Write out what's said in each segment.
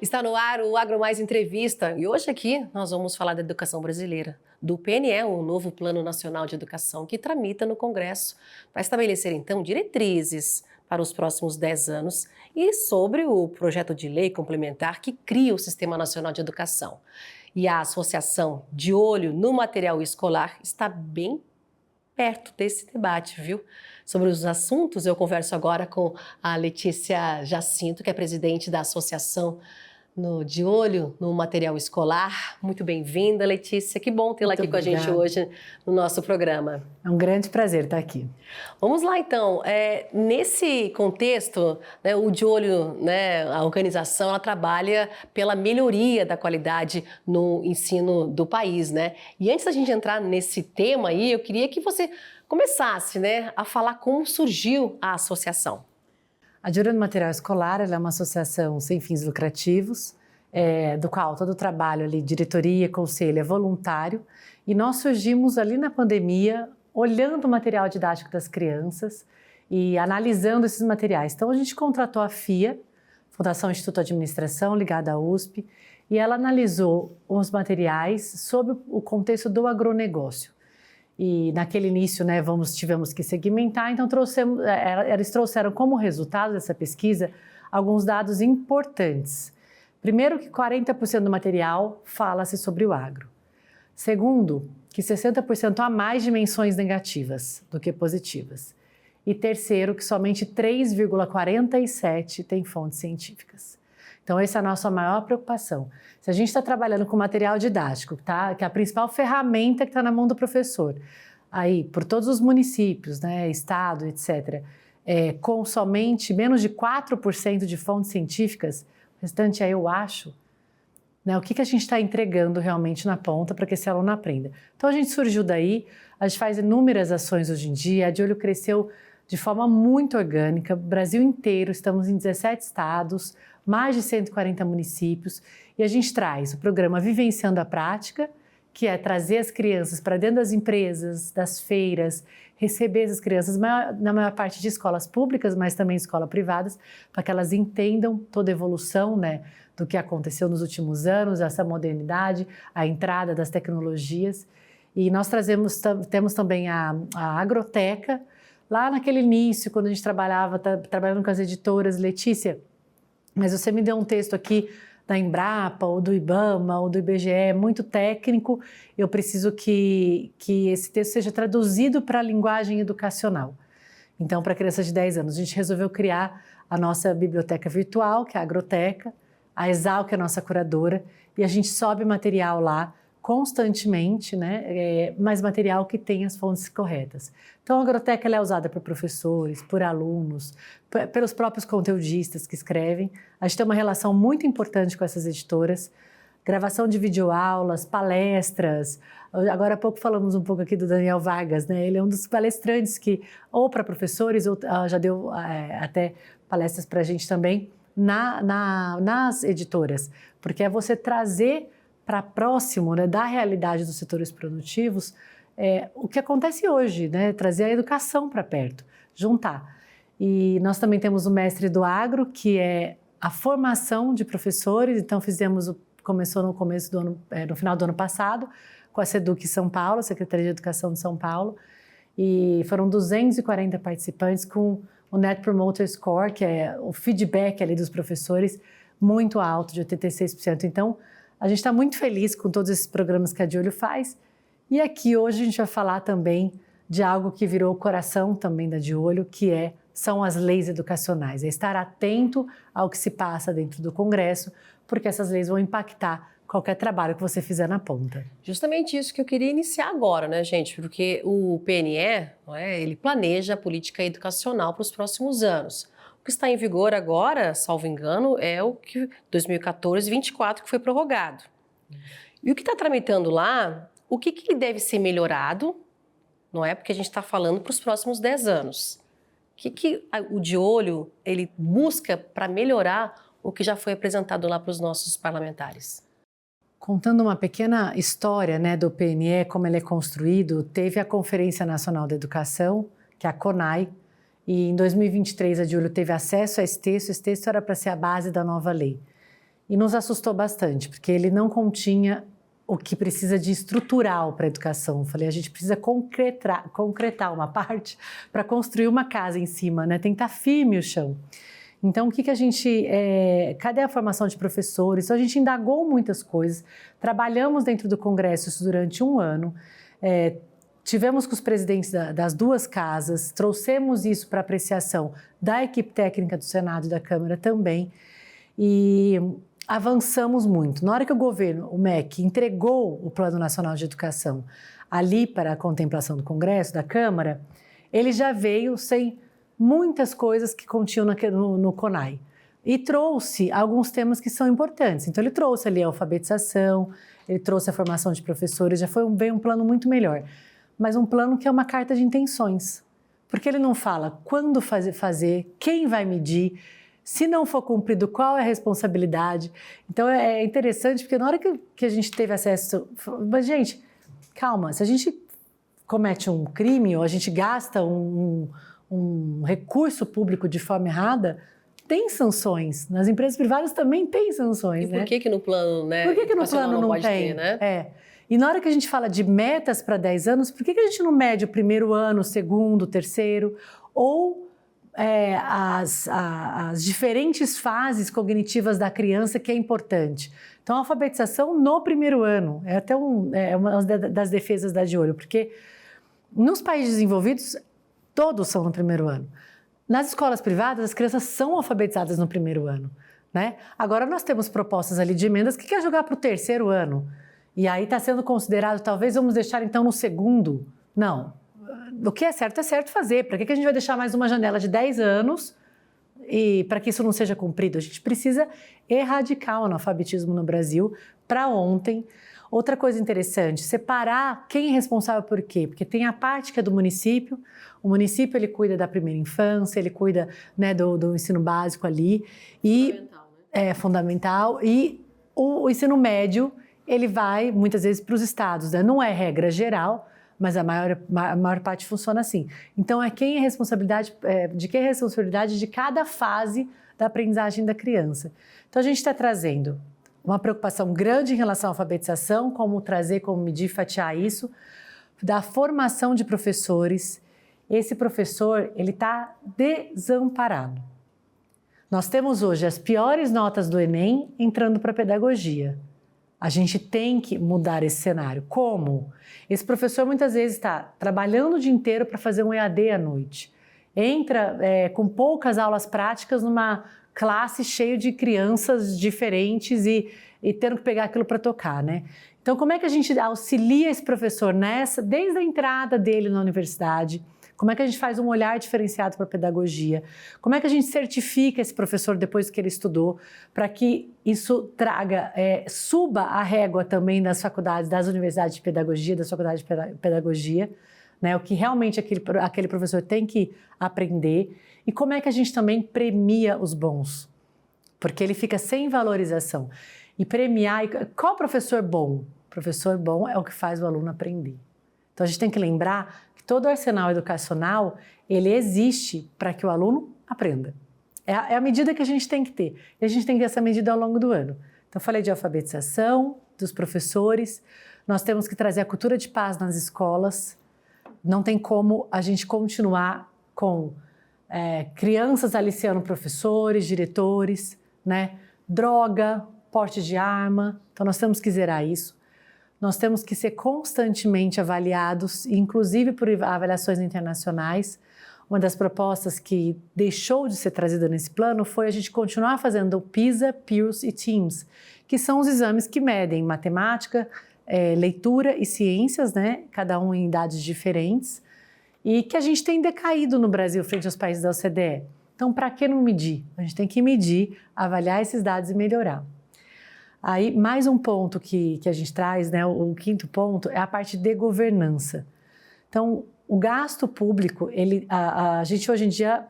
Está no ar o Agro Mais Entrevista e hoje aqui nós vamos falar da educação brasileira, do PNE, o novo Plano Nacional de Educação, que tramita no Congresso para estabelecer então diretrizes para os próximos 10 anos e sobre o projeto de lei complementar que cria o Sistema Nacional de Educação. E a associação De Olho no Material Escolar está bem perto desse debate, viu? Sobre os assuntos, eu converso agora com a Letícia Jacinto, que é presidente da Associação De Olho no Material Escolar. Muito bem-vinda, Letícia. Que bom tê-la aqui com a gente hoje no nosso programa. É um grande prazer estar aqui. Vamos lá, então. Nesse contexto, né, o De Olho, né, a organização, ela trabalha pela melhoria da qualidade no ensino do país, né? E antes da gente entrar nesse tema aí, eu queria que você começasse, né, a falar como surgiu a associação. A De Olho no Material Escolar ela é uma associação sem fins lucrativos, do qual todo o trabalho ali, diretoria, conselho, é voluntário. E nós surgimos ali na pandemia, olhando o material didático das crianças e analisando esses materiais. Então, a gente contratou a FIA, Fundação Instituto de Administração, ligada à USP, e ela analisou os materiais sob o contexto do agronegócio. E naquele início, né, tivemos que segmentar, então eles trouxeram como resultado dessa pesquisa alguns dados importantes. Primeiro, que 40% do material fala-se sobre o agro. Segundo, que 60% há mais de menções negativas do que positivas. E terceiro, que somente 3,47% tem fontes científicas. Então, essa é a nossa maior preocupação. Se a gente está trabalhando com material didático, tá, que é a principal ferramenta que está na mão do professor, aí, por todos os municípios, né, estado, etc., com somente menos de 4% de fontes científicas, o restante aí eu acho, né, o que a gente está entregando realmente na ponta para que esse aluno aprenda. Então, a gente surgiu daí, a gente faz inúmeras ações hoje em dia, a De Olho cresceu de forma muito orgânica, Brasil inteiro, estamos em 17 estados, mais de 140 municípios, e a gente traz o programa Vivenciando a Prática, que é trazer as crianças para dentro das empresas, das feiras, receber essas crianças na maior parte de escolas públicas, mas também escolas privadas, para que elas entendam toda a evolução, né, do que aconteceu nos últimos anos, essa modernidade, a entrada das tecnologias. E nós temos também a agroteca, lá naquele início, quando a gente trabalhando com as editoras. Letícia, mas você me deu um texto aqui da Embrapa, ou do IBAMA, ou do IBGE, muito técnico, eu preciso que esse texto seja traduzido para a linguagem educacional. Então, para crianças de 10 anos, a gente resolveu criar a nossa biblioteca virtual, que é a Agroteca, a Exal, que é a nossa curadora, e a gente sobe material lá constantemente, né, mas material que tem as fontes corretas. Então, a Agroteca ela é usada por professores, por alunos, pelos próprios conteudistas que escrevem. A gente tem uma relação muito importante com essas editoras, gravação de videoaulas, palestras. Agora há pouco falamos um pouco aqui do Daniel Vargas, né? Ele é um dos palestrantes que, ou para professores, ou já deu até palestras para a gente também, nas editoras, porque é você trazer para próximo, né, da realidade dos setores produtivos, o que acontece hoje, né, trazer a educação para perto, juntar. E nós também temos o Mestre do Agro, que é a formação de professores, então começou no final do ano passado, com a SEDUC São Paulo, Secretaria de Educação de São Paulo, e foram 240 participantes com o Net Promoter Score, que é o feedback ali dos professores, muito alto, de 86%. Então, a gente está muito feliz com todos esses programas que a De Olho faz. E aqui hoje a gente vai falar também de algo que virou o coração também da De Olho, que são as leis educacionais. É estar atento ao que se passa dentro do Congresso, porque essas leis vão impactar qualquer trabalho que você fizer na ponta. Justamente isso que eu queria iniciar agora, né, gente? Porque o PNE, não é, ele planeja a política educacional para os próximos anos. O que está em vigor agora, salvo engano, é o que 2014-24 que foi prorrogado. E o que está tramitando lá, o que deve ser melhorado, não é? Porque a gente está falando para os próximos 10 anos. O que o De Olho ele busca para melhorar o que já foi apresentado lá para os nossos parlamentares? Contando uma pequena história, né, do PNE, como ele é construído, teve a Conferência Nacional da Educação, que é a CONAE, e em 2023 a De Olho teve acesso a esse texto era para ser a base da nova lei. e nos assustou bastante, porque ele não continha o que precisa de estrutural para a educação. Eu falei, a gente precisa concretar uma parte para construir uma casa em cima, né? Tem que estar firme o chão. Então, o que a gente... cadê a formação de professores? Então, a gente indagou muitas coisas, trabalhamos dentro do Congresso isso durante um ano, tivemos com os presidentes das duas casas, trouxemos isso para apreciação da equipe técnica do Senado e da Câmara também, e avançamos muito. Na hora que o governo, o MEC, entregou o Plano Nacional de Educação ali para a contemplação do Congresso, da Câmara, ele já veio sem muitas coisas que continham no CONAI. E trouxe alguns temas que são importantes. Então, ele trouxe ali a alfabetização, ele trouxe a formação de professores, veio um plano muito melhor. Mas um plano que é uma carta de intenções. Porque ele não fala quando fazer, quem vai medir, se não for cumprido, qual é a responsabilidade. Então, é interessante, porque na hora que a gente teve acesso... Mas, gente, calma, se a gente comete um crime ou a gente gasta um recurso público de forma errada, tem sanções. Nas empresas privadas também tem sanções, né? E por que no plano, né? Por que no plano não tem? Né? E na hora que a gente fala de metas para 10 anos, por que a gente não mede o primeiro ano, o segundo, o terceiro, ou as diferentes fases cognitivas da criança, que é importante? Então, a alfabetização no primeiro ano é até uma das defesas da De Olho, porque nos países desenvolvidos, todos são no primeiro ano. Nas escolas privadas, as crianças são alfabetizadas no primeiro ano, né? Agora, nós temos propostas ali de emendas que quer jogar para o terceiro ano. E aí está sendo considerado, talvez vamos deixar então no segundo. Não. O que é certo fazer. Para que a gente vai deixar mais uma janela de 10 anos e para que isso não seja cumprido? A gente precisa erradicar o analfabetismo no Brasil para ontem. Outra coisa interessante, separar quem é responsável por quê? Porque tem a parte que é do município. O município, ele cuida da primeira infância, ele cuida, né, do ensino básico ali. Fundamental, né? É fundamental. E o ensino médio, ele vai muitas vezes para os estados, né? Não é regra geral, mas a maior parte funciona assim. Então, de quem é a responsabilidade de cada fase da aprendizagem da criança. Então, a gente está trazendo uma preocupação grande em relação à alfabetização, como trazer, como medir, fatiar isso, da formação de professores. Esse professor, ele está desamparado. Nós temos hoje as piores notas do Enem entrando para a pedagogia. A gente tem que mudar esse cenário. Como? Esse professor muitas vezes está trabalhando o dia inteiro para fazer um EAD à noite. Entra com poucas aulas práticas numa classe cheia de crianças diferentes e tendo que pegar aquilo para tocar, né? Então, como é que a gente auxilia esse professor desde a entrada dele na universidade? Como é que a gente faz um olhar diferenciado para a pedagogia? Como é que a gente certifica esse professor depois que ele estudou, para que isso suba a régua também das faculdades, das universidades de pedagogia, das faculdades de pedagogia, né? O que realmente aquele professor tem que aprender. E como é que a gente também premia os bons? Porque ele fica sem valorização. E premiar... Qual professor bom? Professor bom é o que faz o aluno aprender. Então, a gente tem que lembrar que todo o arsenal educacional, ele existe para que o aluno aprenda. É a medida que a gente tem que ter. E a gente tem que ter essa medida ao longo do ano. Então, eu falei de alfabetização, dos professores. Nós temos que trazer a cultura de paz nas escolas. Não tem como a gente continuar com crianças aliciando professores, diretores, né? Droga, porte de arma. Então, nós temos que zerar isso. Nós temos que ser constantemente avaliados, inclusive por avaliações internacionais. Uma das propostas que deixou de ser trazida nesse plano foi a gente continuar fazendo o PISA, PIRLS e TEAMS, que são os exames que medem matemática, leitura e ciências, né? Cada um em idades diferentes, e que a gente tem decaído no Brasil frente aos países da OCDE. Então, para que não medir? A gente tem que medir, avaliar esses dados e melhorar. Aí, mais um ponto que a gente traz, né, o quinto ponto, é a parte de governança. Então, o gasto público, a gente hoje em dia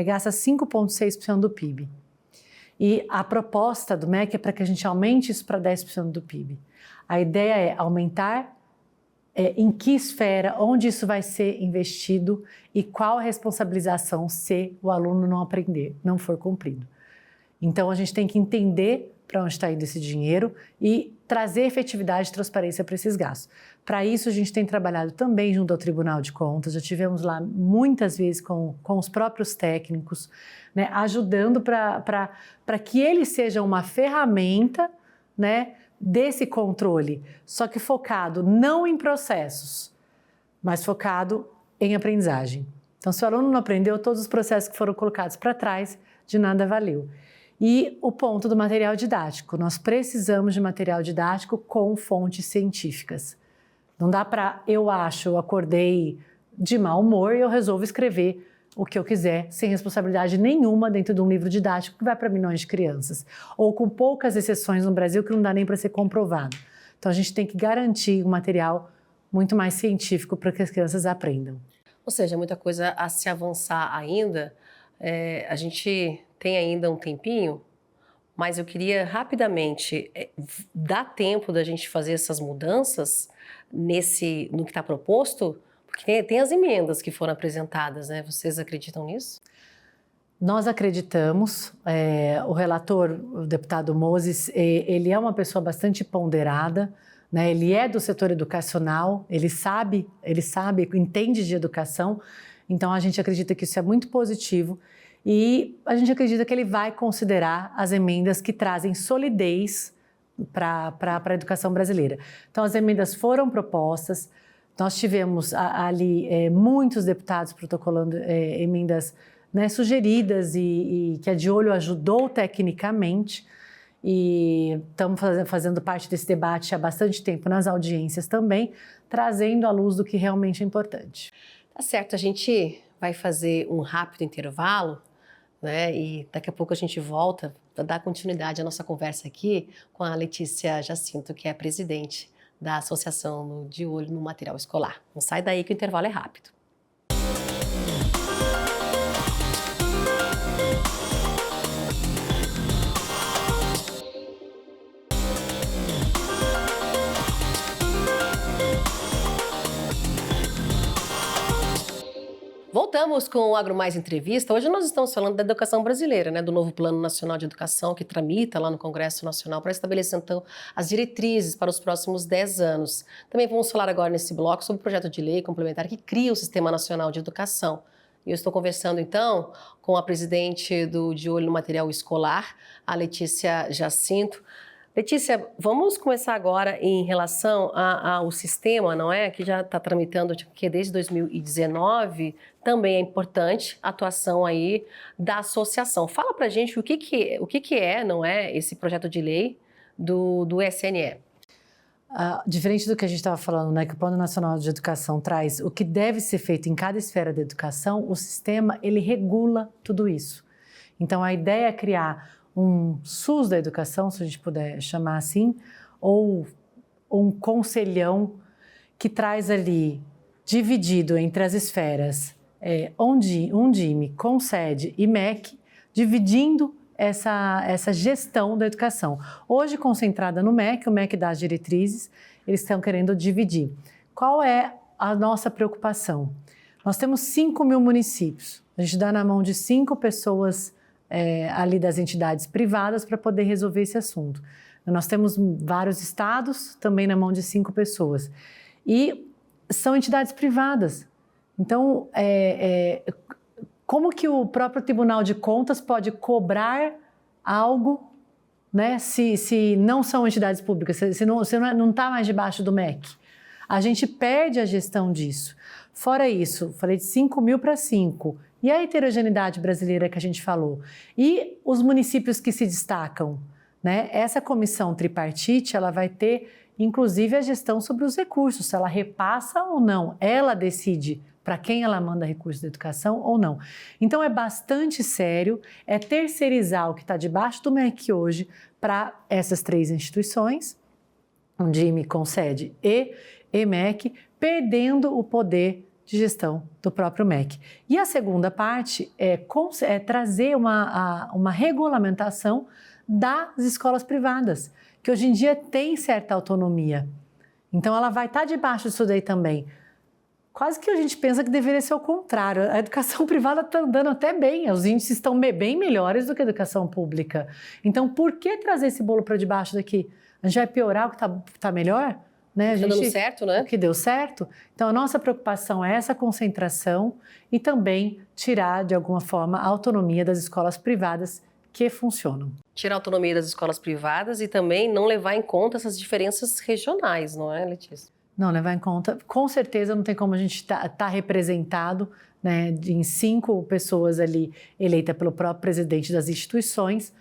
gasta 5,6% do PIB. E a proposta do MEC é para que a gente aumente isso para 10% do PIB. A ideia é aumentar em que esfera, onde isso vai ser investido e qual a responsabilização se o aluno não aprender, não for cumprido. Então, a gente tem que entender para onde está indo esse dinheiro e trazer efetividade e transparência para esses gastos. Para isso, a gente tem trabalhado também junto ao Tribunal de Contas, já tivemos lá muitas vezes com os próprios técnicos, né, ajudando para que ele seja uma ferramenta, né, desse controle, só que focado não em processos, mas focado em aprendizagem. Então, se o aluno não aprendeu, todos os processos que foram colocados para trás, de nada valeu. E o ponto do material didático, nós precisamos de material didático com fontes científicas. Não dá para, eu acordei de mau humor e eu resolvo escrever o que eu quiser, sem responsabilidade nenhuma dentro de um livro didático que vai para milhões de crianças, ou com poucas exceções no Brasil que não dá nem para ser comprovado. Então, a gente tem que garantir um material muito mais científico para que as crianças aprendam. Ou seja, muita coisa a se avançar ainda. A gente tem ainda um tempinho, mas eu queria rapidamente dar tempo da gente fazer essas mudanças no que está proposto, porque tem as emendas que foram apresentadas, né? Vocês acreditam nisso? Nós acreditamos, o relator, o deputado Moses, ele é uma pessoa bastante ponderada, né? Ele é do setor educacional, ele sabe, entende de educação, então a gente acredita que isso é muito positivo e a gente acredita que ele vai considerar as emendas que trazem solidez para a educação brasileira. Então as emendas foram propostas, nós tivemos ali muitos deputados protocolando emendas, né, sugeridas e que a De Olho ajudou tecnicamente e estamos fazendo parte desse debate há bastante tempo nas audiências também, trazendo à luz do que realmente é importante. Tá certo, a gente vai fazer um rápido intervalo, né, e daqui a pouco a gente volta para dar continuidade à nossa conversa aqui com a Letícia Jacinto, que é presidente da Associação De Olho no Material Escolar. Não sai daí que o intervalo é rápido. Voltamos com o Agro Mais Entrevista. Hoje nós estamos falando da educação brasileira, né, do novo Plano Nacional de Educação que tramita lá no Congresso Nacional para estabelecer, então, as diretrizes para os próximos 10 anos. Também vamos falar agora nesse bloco sobre o projeto de lei complementar que cria o Sistema Nacional de Educação. E eu estou conversando, então, com a presidente do De Olho no Material Escolar, a Letícia Jacinto. Letícia, vamos começar agora em relação ao sistema, não é? Que já está tramitando, que desde 2019 também é importante a atuação aí da associação. Fala pra gente o que é, não é, esse projeto de lei do SNE. Diferente do que a gente estava falando, né, que o Plano Nacional de Educação traz o que deve ser feito em cada esfera da educação, o sistema, ele regula tudo isso. Então, a ideia é criar um SUS da educação, se a gente puder chamar assim, ou um conselhão que traz ali, dividido entre as esferas, Undime, Concede e MEC, dividindo essa gestão da educação. Hoje, concentrada no MEC, o MEC dá as diretrizes, eles estão querendo dividir. Qual é a nossa preocupação? Nós temos 5.000 municípios, a gente dá na mão de 5 pessoas ali das entidades privadas para poder resolver esse assunto. Nós temos vários estados, também na mão de 5 pessoas. E são entidades privadas. Então, como que o próprio Tribunal de Contas pode cobrar algo, né, se não são entidades públicas, se não está mais debaixo do MEC? A gente perde a gestão disso. Fora isso, falei de 5.000 para 5. E a heterogeneidade brasileira que a gente falou? E os municípios que se destacam, né? Essa comissão tripartite, ela vai ter, inclusive, a gestão sobre os recursos, se ela repassa ou não. Ela decide para quem ela manda recursos da educação ou não. Então, é bastante sério, é terceirizar o que está debaixo do MEC hoje para essas 3 instituições, Undime, Concede e MEC, perdendo o poder de gestão do próprio MEC. E a segunda parte é trazer uma regulamentação das escolas privadas, que hoje em dia tem certa autonomia. Então, ela vai estar debaixo disso daí também. quase que a gente pensa que deveria ser o contrário. A educação privada está andando até bem, os índices estão bem melhores do que a educação pública. Então, por que trazer esse bolo para debaixo daqui? A gente vai piorar o que está melhor? Né? Está dando certo, né? O que deu certo. Então, a nossa preocupação é essa concentração e também tirar, de alguma forma, a autonomia das escolas privadas que funcionam. Tirar a autonomia das escolas privadas e também não levar em conta essas diferenças regionais, não é, Letícia? Não levar em conta. Com certeza não tem como a gente tá representado, né, em 5 pessoas ali eleitas pelo próprio presidente das instituições,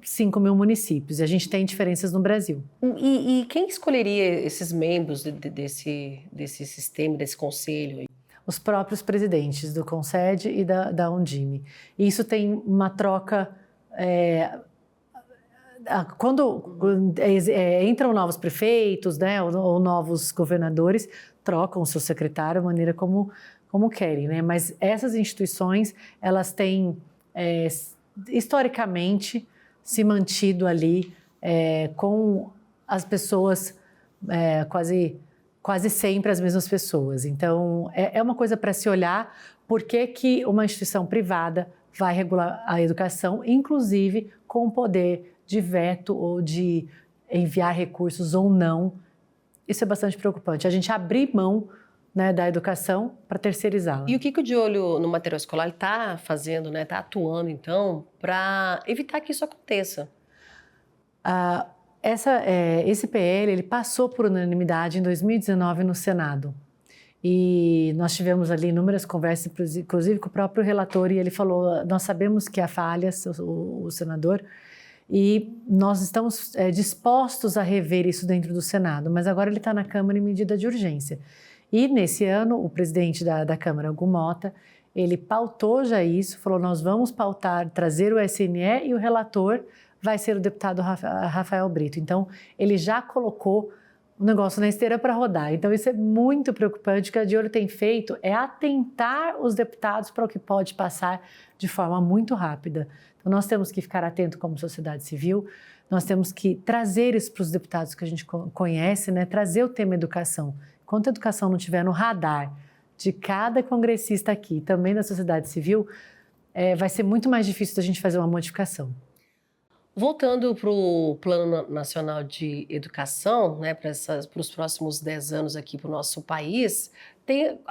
5 mil municípios. E a gente tem diferenças no Brasil. E quem escolheria esses membros desse sistema, desse conselho? Os próprios presidentes do Concede e da Undime. E isso tem uma troca... Quando entram novos prefeitos, né, ou novos governadores, trocam o seu secretário da maneira como querem, né? Mas essas instituições, elas têm historicamente se mantido ali com as pessoas quase sempre as mesmas pessoas. Então, é uma coisa para se olhar por que uma instituição privada vai regular a educação, inclusive com o poder de veto ou de enviar recursos ou não. Isso é bastante preocupante. A gente abrir mão, né, da educação para terceirizá-la. E o que o De Olho no Material Escolar está fazendo, né, está atuando, então, para evitar que isso aconteça? Esse PL ele passou por unanimidade em 2019 no Senado. E nós tivemos ali inúmeras conversas, inclusive com o próprio relator, e ele falou, nós sabemos que há falhas, o senador, e nós estamos dispostos a rever isso dentro do Senado, mas agora ele está na Câmara em medida de urgência. E nesse ano, o presidente da Câmara, Hugo Mota, ele pautou já isso, falou, nós vamos pautar, trazer o SNE e o relator vai ser o deputado Rafael Brito. Então, ele já colocou o negócio na esteira para rodar. Então, isso é muito preocupante. O que a De Olho tem feito é atentar os deputados para o que pode passar de forma muito rápida. Então, nós temos que ficar atento como sociedade civil, nós temos que trazer isso para os deputados que a gente conhece, né? Trazer o tema educação. Enquanto a educação não estiver no radar de cada congressista aqui, também da sociedade civil, vai ser muito mais difícil da gente fazer uma modificação. Voltando para o Plano Nacional de Educação, né, para os próximos 10 anos aqui para o nosso país,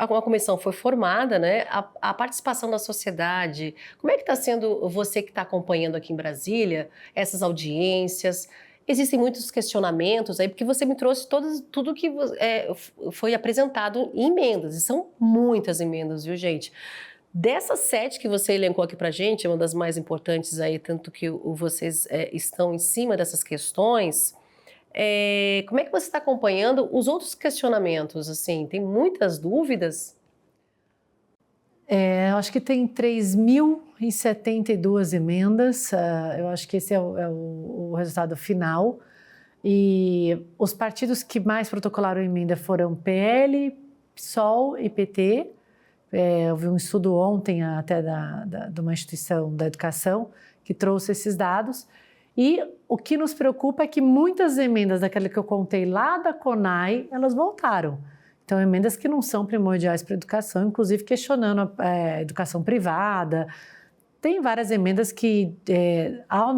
uma comissão foi formada, né, a participação da sociedade. Como é que está sendo você que está acompanhando aqui em Brasília essas audiências? Existem muitos questionamentos aí, porque você me trouxe tudo que foi apresentado em emendas, e são muitas emendas, viu, gente? Dessas 7 que você elencou aqui para a gente, uma das mais importantes aí, tanto que vocês estão em cima dessas questões, como é que você está acompanhando os outros questionamentos? Assim, tem muitas dúvidas? Eu acho que tem 3.072 emendas, eu acho que esse é o resultado final. E os partidos que mais protocolaram emenda foram PL, PSOL e PT. Eu vi um estudo ontem até de uma instituição da educação que trouxe esses dados. E o que nos preocupa é que muitas emendas daquela que eu contei lá da CONAI, elas voltaram. Então, emendas que não são primordiais para a educação, inclusive questionando a educação privada. Tem várias emendas que, ao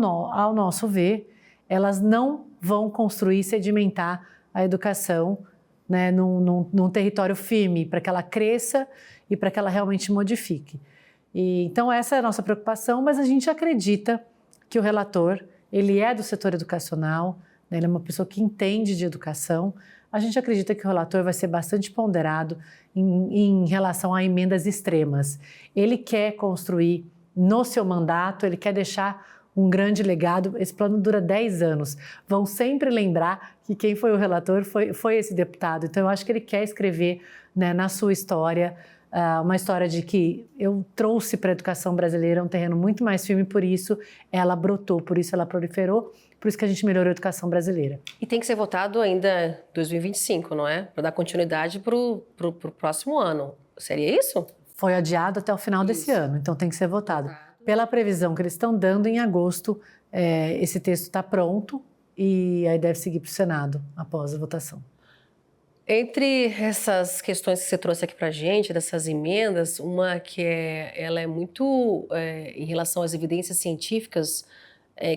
nosso ver, elas não vão construir e sedimentar a educação, né, num território firme, para que ela cresça e para que ela realmente modifique. Então, essa é a nossa preocupação, mas a gente acredita que o relator, ele é do setor educacional, né, ele é uma pessoa que entende de educação. A gente acredita que o relator vai ser bastante ponderado em relação a emendas extremas. Ele quer construir no seu mandato, ele quer deixar um grande legado. Esse plano dura 10 anos. Vão sempre lembrar que quem foi o relator foi esse deputado. Então, eu acho que ele quer escrever, né, na sua história, uma história de que eu trouxe para a educação brasileira um terreno muito mais firme, por isso ela brotou, por isso ela proliferou, por isso que a gente melhorou a educação brasileira. E tem que ser votado ainda em 2025, não é? Para dar continuidade para o próximo ano. Seria isso? Foi adiado até o final desse ano, então tem que ser votado. Pela previsão que eles estão dando, em agosto, esse texto está pronto e aí deve seguir para o Senado após a votação. Entre essas questões que você trouxe aqui para a gente, dessas emendas, uma que ela é muito em relação às evidências científicas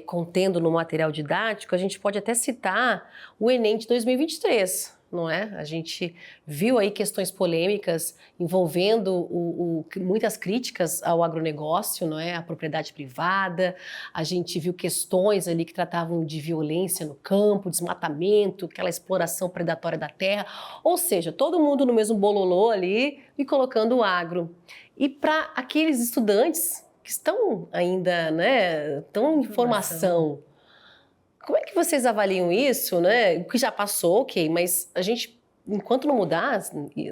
contendo no material didático, a gente pode até citar o Enem de 2023, não é? A gente viu aí questões polêmicas envolvendo muitas críticas ao agronegócio, não é? A propriedade privada, a gente viu questões ali que tratavam de violência no campo, desmatamento, aquela exploração predatória da terra, ou seja, todo mundo no mesmo bololô ali e colocando o agro. E para aqueles estudantes que estão ainda, né, estão em formação. Como é que vocês avaliam isso, né? O que já passou, ok, mas a gente, enquanto não mudar,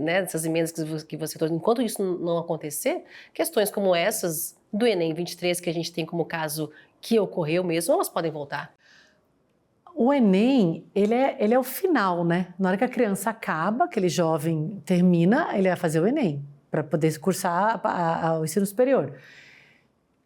né, essas emendas que você trouxe, enquanto isso não acontecer, questões como essas do Enem 23, que a gente tem como caso que ocorreu mesmo, elas podem voltar. O Enem, ele é o final, né? Na hora que a criança acaba, aquele jovem termina, ele vai fazer o Enem para poder cursar o ensino superior.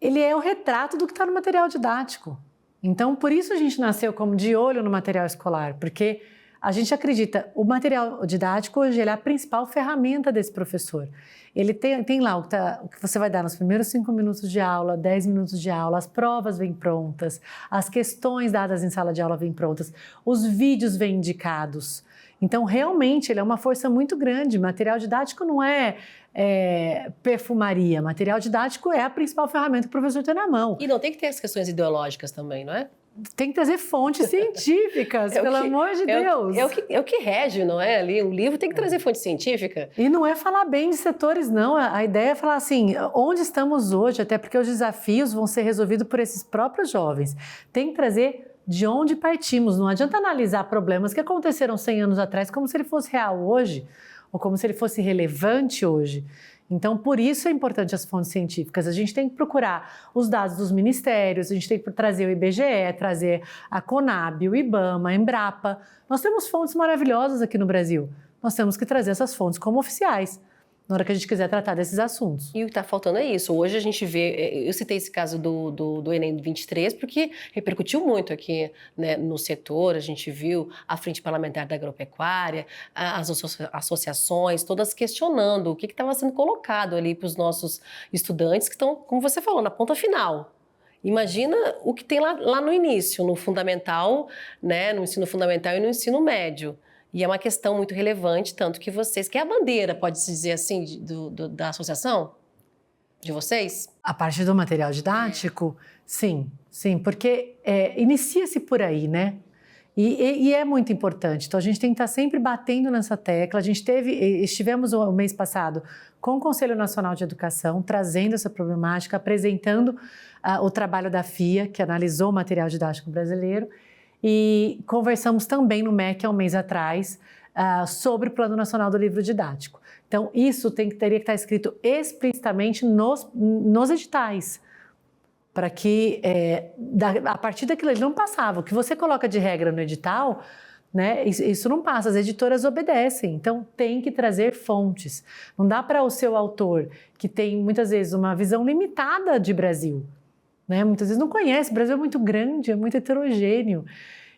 Ele é o retrato do que está no material didático. Então, por isso a gente nasceu como de olho no material escolar, porque a gente acredita, o material didático hoje ele é a principal ferramenta desse professor. Ele tem lá o que você vai dar nos primeiros 5 minutos de aula, 10 minutos de aula, as provas vêm prontas, as questões dadas em sala de aula vêm prontas, os vídeos vêm indicados. Então, realmente, ele é uma força muito grande. Material didático não é perfumaria. Material didático é a principal ferramenta que o professor tem na mão. E não tem que ter as questões ideológicas também, não é? Tem que trazer fontes científicas, pelo amor de Deus. É o que rege, não é? Ali, o livro tem que trazer fonte científica. E não é falar bem de setores, não. A ideia é falar assim, onde estamos hoje, até porque os desafios vão ser resolvidos por esses próprios jovens. Tem que trazer de onde partimos. Não adianta analisar problemas que aconteceram 100 anos atrás como se ele fosse real hoje, ou como se ele fosse relevante hoje. Então, por isso é importante as fontes científicas. A gente tem que procurar os dados dos ministérios, a gente tem que trazer o IBGE, trazer a Conab, o IBAMA, a Embrapa. Nós temos fontes maravilhosas aqui no Brasil. Nós temos que trazer essas fontes como oficiais, na hora que a gente quiser tratar desses assuntos. E o que está faltando é isso. Hoje a gente vê, eu citei esse caso do Enem 23 porque repercutiu muito aqui, né, no setor. A gente viu a Frente Parlamentar da Agropecuária, as associações, todas questionando o que estava sendo colocado ali para os nossos estudantes que estão, como você falou, na ponta final. Imagina o que tem lá no início, no fundamental, né, no ensino fundamental e no ensino médio. E é uma questão muito relevante, tanto que vocês, que é a bandeira, pode-se dizer assim, da associação de vocês? A parte do material didático, sim, porque inicia-se por aí, né? E é muito importante. Então, a gente tem que estar sempre batendo nessa tecla. Estivemos o mês passado com o Conselho Nacional de Educação, trazendo essa problemática, apresentando o trabalho da FIA, que analisou o material didático brasileiro, e conversamos também no MEC há um mês atrás sobre o Plano Nacional do Livro Didático. Então, isso teria que estar escrito explicitamente nos editais, para que a partir daquilo ele não passava. O que você coloca de regra no edital, né, isso não passa, as editoras obedecem, então tem que trazer fontes. Não dá para o seu autor, que tem muitas vezes uma visão limitada de Brasil, né? Muitas vezes não conhece, o Brasil é muito grande, é muito heterogêneo.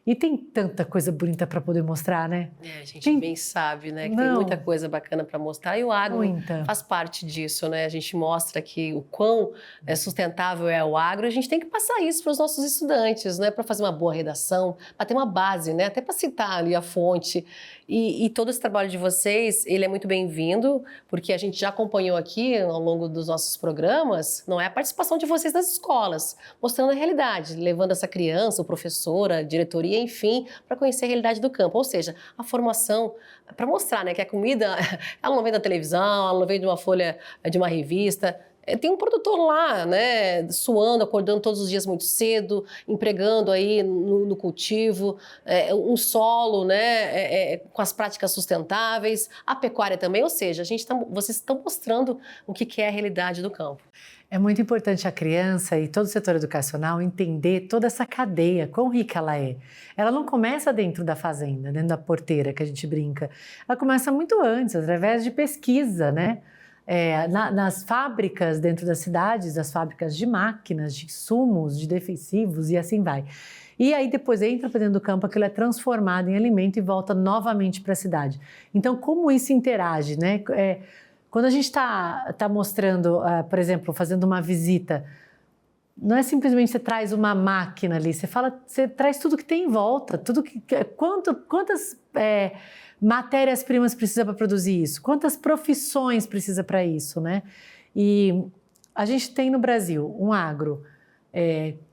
E tem tanta coisa bonita para poder mostrar, né? A gente bem sabe, né? Que tem muita coisa bacana para mostrar e o agro faz parte disso, né? A gente mostra que o quão sustentável é o agro, a gente tem que passar isso para os nossos estudantes, né? Para fazer uma boa redação, para ter uma base, né? Até para citar ali a fonte. E todo esse trabalho de vocês, ele é muito bem-vindo, porque a gente já acompanhou aqui ao longo dos nossos programas, não é a participação de vocês nas escolas, mostrando a realidade, levando essa criança, o professor, a diretoria, enfim, para conhecer a realidade do campo. Ou seja, a formação, para mostrar, né, que a comida, ela não vem da televisão, ela não vem de uma folha, de uma revista. Tem um produtor lá, né, suando, acordando todos os dias muito cedo, empregando aí no cultivo, um solo, né, com as práticas sustentáveis, a pecuária também, ou seja, vocês estão mostrando o que é a realidade do campo. É muito importante a criança e todo o setor educacional entender toda essa cadeia, quão rica ela é. Ela não começa dentro da fazenda, dentro da porteira que a gente brinca. Ela começa muito antes, através de pesquisa, né? nas fábricas dentro das cidades, as fábricas de máquinas, de insumos, de defensivos e assim vai. E aí depois entra para dentro do campo, aquilo é transformado em alimento e volta novamente para a cidade. Então, como isso interage, né? Quando a gente está mostrando, por exemplo, fazendo uma visita, não é simplesmente você traz uma máquina ali, você traz tudo que tem em volta, quantas matérias-primas precisa para produzir isso, quantas profissões precisa para isso, né? E a gente tem no Brasil um agro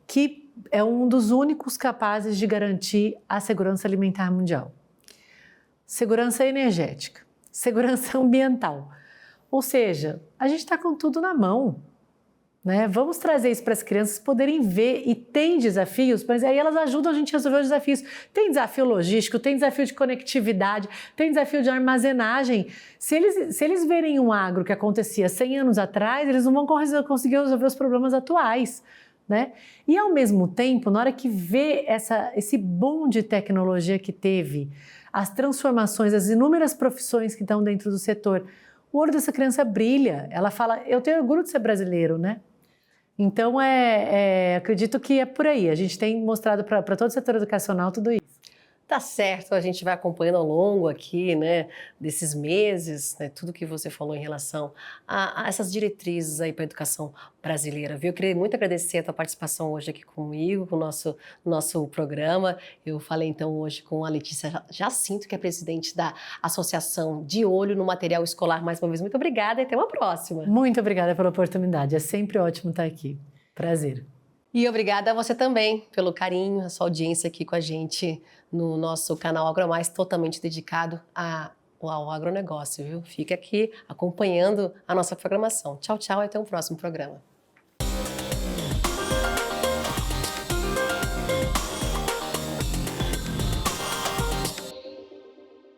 que é um dos únicos capazes de garantir a segurança alimentar mundial, segurança energética, segurança ambiental. Ou seja, a gente está com tudo na mão. Né? Vamos trazer isso para as crianças poderem ver, e tem desafios, mas aí elas ajudam a gente a resolver os desafios. Tem desafio logístico, tem desafio de conectividade, tem desafio de armazenagem. Se eles verem um agro que acontecia 100 anos atrás, eles não vão conseguir resolver os problemas atuais. Né? E ao mesmo tempo, na hora que vê esse boom de tecnologia que teve, as transformações, as inúmeras profissões que estão dentro do setor, o olho dessa criança brilha. Ela fala, eu tenho orgulho de ser brasileiro, né? Então, acredito que é por aí. A gente tem mostrado para todo o setor educacional tudo isso. Tá certo, a gente vai acompanhando ao longo aqui, né, desses meses, né, tudo que você falou em relação a essas diretrizes aí para a educação brasileira, viu? Eu queria muito agradecer a tua participação hoje aqui comigo, com o nosso programa. Eu falei então hoje com a Letícia Jacinto, que é presidente da Associação De Olho no Material Escolar. Mais uma vez, muito obrigada e até uma próxima. Muito obrigada pela oportunidade, é sempre ótimo estar aqui. Prazer. E obrigada a você também pelo carinho, a sua audiência aqui com a gente no nosso canal AgroMais, totalmente dedicado ao agronegócio, viu? Fica aqui acompanhando a nossa programação. Tchau, tchau e até o próximo programa.